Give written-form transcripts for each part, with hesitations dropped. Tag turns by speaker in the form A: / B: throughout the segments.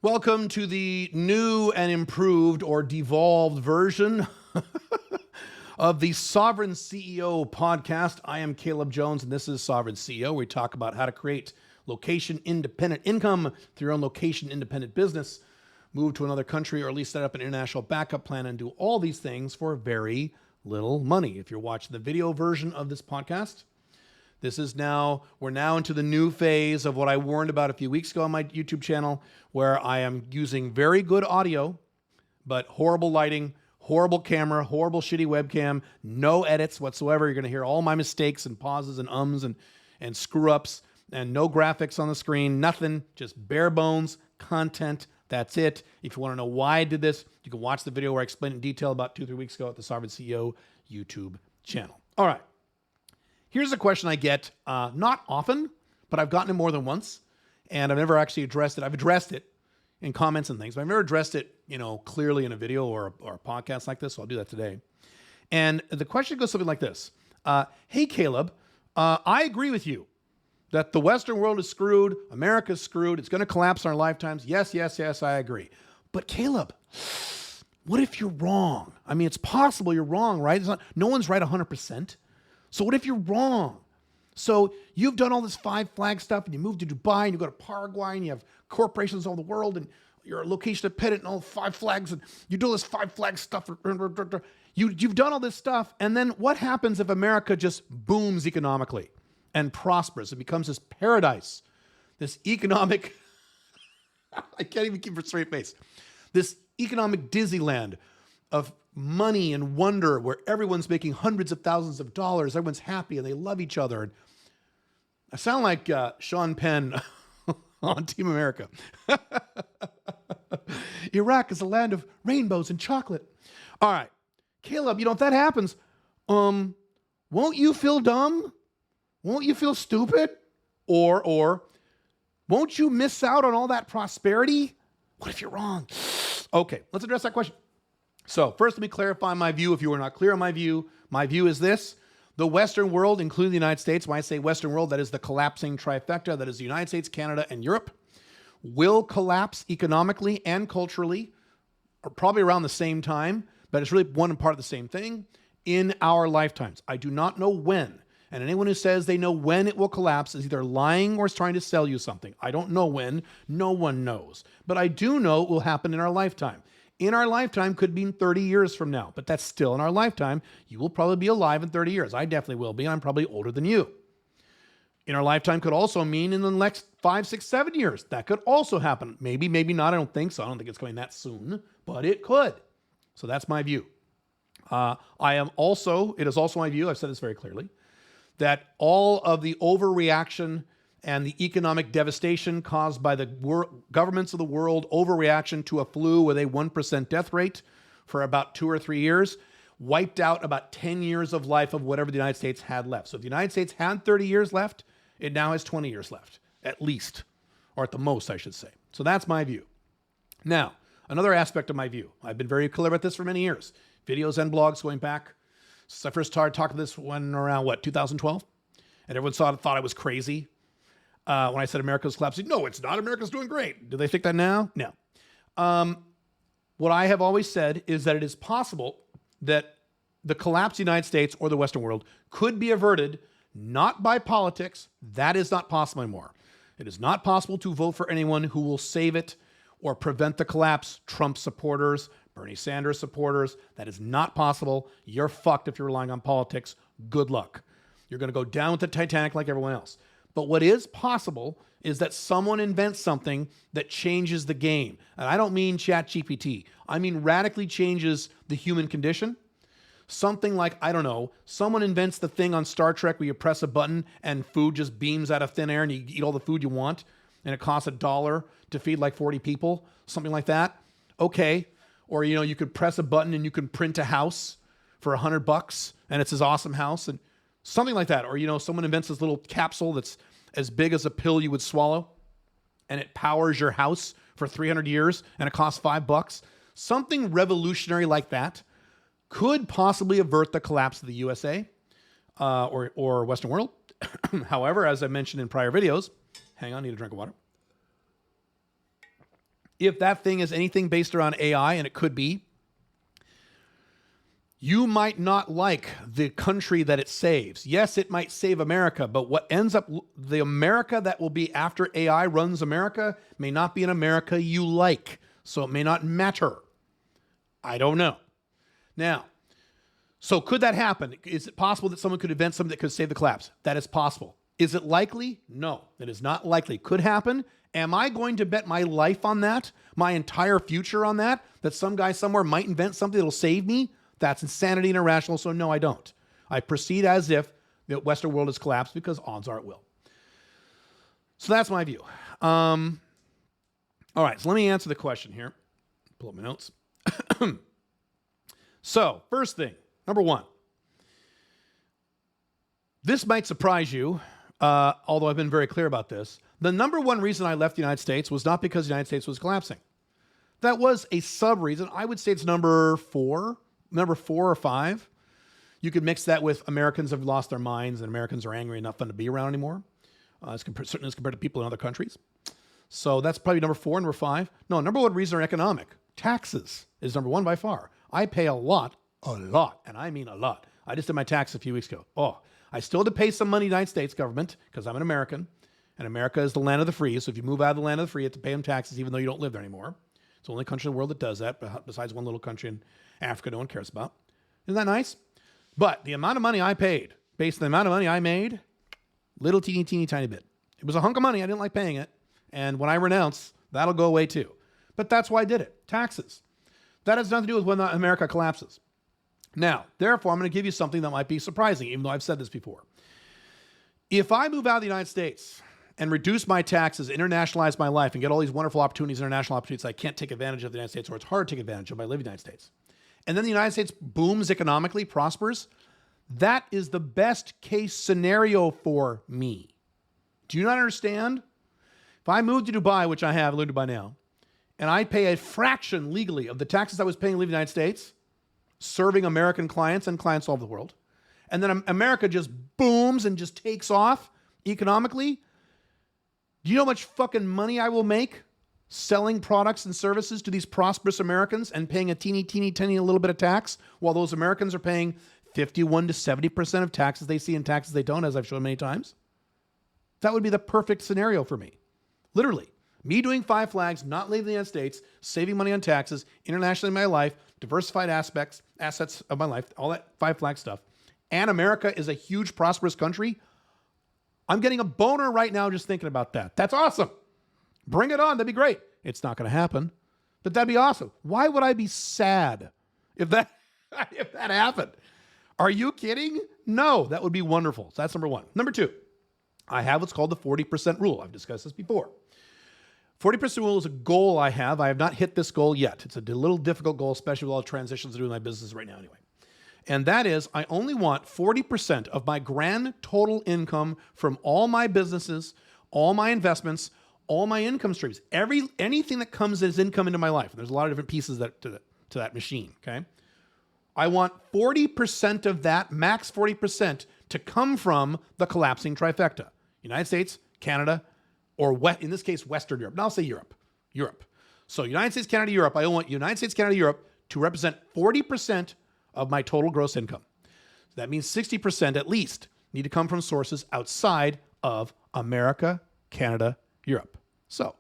A: Welcome to the new and improved or devolved version of the Sovereign CEO podcast. I am Caleb Jones, and this is Sovereign CEO. We talk about how to create location-independent income through your own location-independent business, move to another country, or at least set up an international backup plan and do all these things for very little money. If you're watching the video version of this podcast, we're now into the new phase of what I warned about a few weeks ago on my YouTube channel, where I am using very good audio, but horrible lighting, horrible camera, horrible shitty webcam, no edits whatsoever. You're going to hear all my mistakes and pauses and ums and screw ups, and no graphics on the screen, nothing, just bare bones content. That's it. If you want to know why I did this, you can watch the video where I explained in detail about 2-3 weeks ago at the Sovereign CEO YouTube channel. All right. Here's a question I get, not often, but I've gotten it more than once, and I've never actually addressed it. I've addressed it in comments and things, but I've never addressed it, clearly in a video or a podcast like this, so I'll do that today. And the question goes something like this. Hey, Caleb, I agree with you that the Western world is screwed, America's screwed, it's going to collapse in our lifetimes. Yes, I agree. But Caleb, what if you're wrong? I mean, it's possible you're wrong, right? No one's right 100%. So what if you're wrong? So you've done all this five flag stuff, and you moved to Dubai, and you go to Paraguay, and you have corporations all over the world, and you're a location dependent and all five flags, and you do all this five flag stuff. You've done all this stuff, and then what happens if America just booms economically and prospers? It becomes this paradise, this economic, I can't even keep a straight face, this economic Disneyland of money and wonder, where everyone's making hundreds of thousands of dollars, everyone's happy, and they love each other. And I sound like Sean Penn on Team America. Iraq is a land of rainbows and chocolate. All right, Caleb, if that happens, won't you feel dumb? Won't you feel stupid? Or won't you miss out on all that prosperity? What if you're wrong? Okay, let's address that question. So first, let me clarify my view. If you were not clear on my view is this. The Western world, including the United States, when I say Western world, that is the collapsing trifecta, that is the United States, Canada, and Europe, will collapse economically and culturally, or probably around the same time, but it's really one part of the same thing, in our lifetimes. I do not know when. And anyone who says they know when it will collapse is either lying or is trying to sell you something. I don't know when. No one knows. But I do know it will happen in our lifetime. In our lifetime could mean 30 years from now, but that's still in our lifetime. You will probably be alive in 30 years. I definitely will be, and I'm probably older than you. In our lifetime could also mean in the next 5, 6, 7 years. That could also happen. Maybe, maybe not. I don't think so. I don't think it's coming that soon, but it could. So that's my view. It is also my view, I've said this very clearly, that all of the overreaction and the economic devastation caused by the governments of the world, overreaction to a flu with a 1% death rate for about 2 or 3 years, wiped out about 10 years of life of whatever the United States had left. So if the United States had 30 years left, it now has 20 years left, at least, or at the most, I should say. So that's my view. Now, another aspect of my view, I've been very clear about this for many years, videos and blogs going back since I first started talking this one around, 2012? And everyone thought I was crazy. When I said America's collapsing. No, it's not. America's doing great. Do they think that now? No. What I have always said is that it is possible that the collapse of the United States or the Western world could be averted not by politics. That is not possible anymore. It is not possible to vote for anyone who will save it or prevent the collapse. Trump supporters, Bernie Sanders supporters, that is not possible. You're fucked if you're relying on politics. Good luck. You're going to go down with the Titanic like everyone else. But what is possible is that someone invents something that changes the game. And I don't mean ChatGPT. I mean radically changes the human condition. Something like, I don't know, someone invents the thing on Star Trek where you press a button and food just beams out of thin air and you eat all the food you want and it costs $1 to feed like 40 people, something like that. Okay. Or, you could press a button and you can print a house for $100 and it's this awesome house and something like that. Or, someone invents this little capsule that's as big as a pill you would swallow and it powers your house for 300 years and it costs $5. Something revolutionary like that could possibly avert the collapse of the USA or Western world. However, as I mentioned in prior videos, hang on, I need a drink of water. if that thing is anything based around AI, and it could be, you might not like the country that it saves. Yes, it might save America, but what ends up, the America that will be after AI runs America may not be an America you like. So it may not matter. I don't know. Now, so could that happen? Is it possible that someone could invent something that could save the collapse? That is possible. Is it likely? No, it is not likely. Could happen. Am I going to bet my life on that? My entire future on that? That some guy somewhere might invent something that'll save me? That's insanity and irrational, so no, I don't. I proceed as if the Western world has collapsed because odds are it will. So that's my view. All right, so let me answer the question here. Pull up my notes. So, first thing, number one. This might surprise you, although I've been very clear about this. The number one reason I left the United States was not because the United States was collapsing. That was a sub-reason. I would say it's number four or five. You could mix that with Americans have lost their minds and Americans are angry and not fun to be around anymore, certainly as compared to people in other countries. So that's probably number four. Number five. No, number one reason are economic. Taxes is number one by far. I pay a lot, and I mean a lot. I just did my tax a few weeks ago. Oh, I still had to pay some money to the United States government because I'm an American, and America is the land of the free. So if you move out of the land of the free, you have to pay them taxes even though you don't live there anymore. It's the only country in the world that does that, besides one little country in Africa no one cares about. Isn't that nice? But the amount of money I paid, based on the amount of money I made, little teeny tiny bit. It was a hunk of money. I didn't like paying it. And when I renounce, that'll go away too. But that's why I did it. Taxes. That has nothing to do with when America collapses. Now, therefore, I'm going to give you something that might be surprising, even though I've said this before. If I move out of the United States and reduce my taxes, internationalize my life, and get all these wonderful opportunities, international opportunities I can't take advantage of the United States, or it's hard to take advantage of by living in the United States, and then the United States booms economically, prospers, that is the best case scenario for me. Do you not understand? If I move to Dubai, which I have, I live in Dubai now, and I pay a fraction legally of the taxes I was paying to live in the United States, serving American clients and clients all over the world, and then America just booms and just takes off economically, do you know how much fucking money I will make selling products and services to these prosperous Americans and paying a teeny little bit of tax while those Americans are paying 51 to 70% of taxes they see and taxes they don't, as I've shown many times? That would be the perfect scenario for me. Literally. Me doing Five Flags, not leaving the United States, saving money on taxes, internationally in my life, diversified assets of my life, all that Five Flag stuff. And America is a huge, prosperous country. I'm getting a boner right now just thinking about that. That's awesome. Bring it on. That'd be great. It's not going to happen, but that'd be awesome. Why would I be sad if that happened? Are you kidding? No, that would be wonderful. So that's number one. Number two, I have what's called the 40% rule. I've discussed this before. 40% rule is a goal I have. I have not hit this goal yet. It's a little difficult goal, especially with all the transitions I do in my business right now anyway. And that is, I only want 40% of my grand total income from all my businesses, all my investments, all my income streams, anything that comes as income into my life. And there's a lot of different pieces to that machine, okay? I want 40% of that, max 40%, to come from the collapsing trifecta. United States, Canada, or in this case, Western Europe. Now I'll say Europe. So United States, Canada, Europe. I want United States, Canada, Europe to represent 40% of my total gross income. So that means 60% at least need to come from sources outside of America, Canada, Europe. So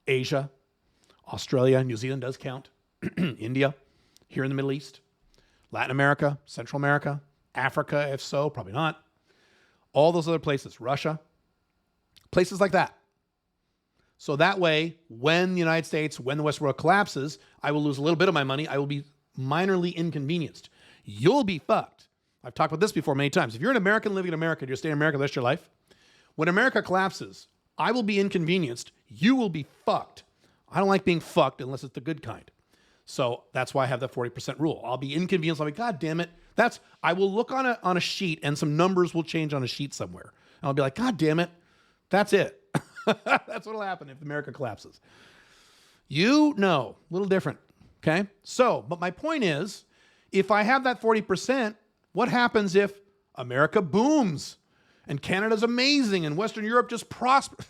A: Asia, Australia, New Zealand does count. India, here in the Middle East, Latin America, Central America, Africa, if so, probably not. All those other places, Russia, places like that. So that way, when the United States, when the Western world collapses, I will lose a little bit of my money. I will be minorly inconvenienced. You'll be fucked. I've talked about this before many times. If you're an American living in America, you're staying in America the rest of your life, when America collapses, I will be inconvenienced. You will be fucked. I don't like being fucked unless it's the good kind. So that's why I have that 40% rule. I'll be inconvenienced. I'll be, God damn it. I will look on a sheet and some numbers will change on a sheet somewhere. And I'll be like, God damn it. That's it. That's what'll happen if America collapses. You know, a little different. Okay. So, but my point is, if I have that 40%, what happens if America booms and Canada's amazing and Western Europe just prospers?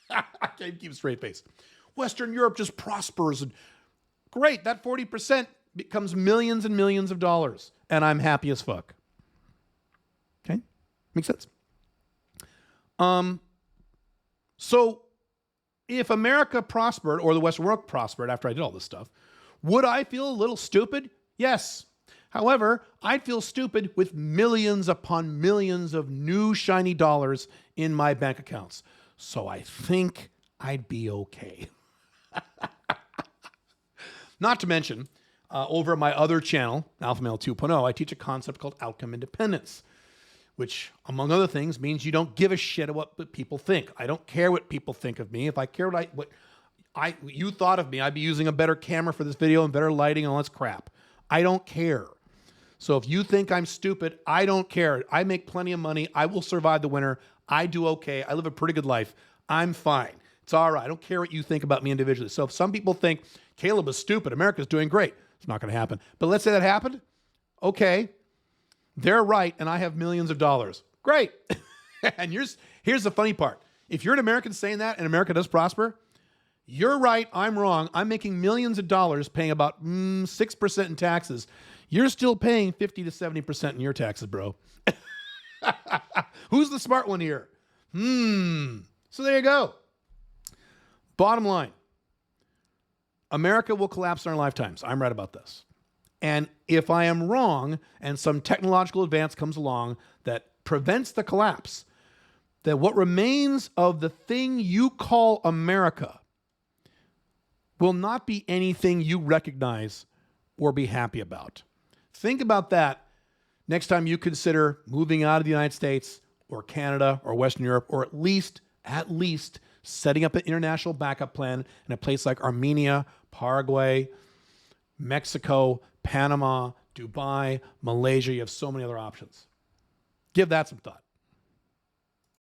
A: I can't keep a straight face. Western Europe just prospers. And great, that 40% becomes millions and millions of dollars. And I'm happy as fuck. Okay? Makes sense? So if America prospered or the Western world prospered after I did all this stuff, would I feel a little stupid? Yes. However, I'd feel stupid with millions upon millions of new shiny dollars in my bank accounts. So I think I'd be okay. Not to mention, over at my other channel, Alpha Male 2.0, I teach a concept called outcome independence, which, among other things, means you don't give a shit what people think. I don't care what people think of me. If I care what you thought of me, I'd be using a better camera for this video and better lighting and all this crap. I don't care. So if you think I'm stupid, I don't care. I make plenty of money. I will survive the winter. I do okay. I live a pretty good life. I'm fine. It's all right. I don't care what you think about me individually. So if some people think Caleb is stupid, America's doing great, it's not going to happen. But let's say that happened. Okay. They're right, and I have millions of dollars. Great. And here's the funny part. If you're an American saying that and America does prosper, you're right, I'm wrong. I'm making millions of dollars paying about 6% in taxes. You're still paying 50 to 70% in your taxes, bro. Who's the smart one here? So there you go. Bottom line, America will collapse in our lifetimes. I'm right about this. And if I am wrong and some technological advance comes along that prevents the collapse, then what remains of the thing you call America will not be anything you recognize or be happy about. Think about that next time you consider moving out of the United States or Canada or Western Europe, or at least setting up an international backup plan in a place like Armenia, Paraguay, Mexico, Panama, Dubai, Malaysia. You have so many other options. Give that some thought.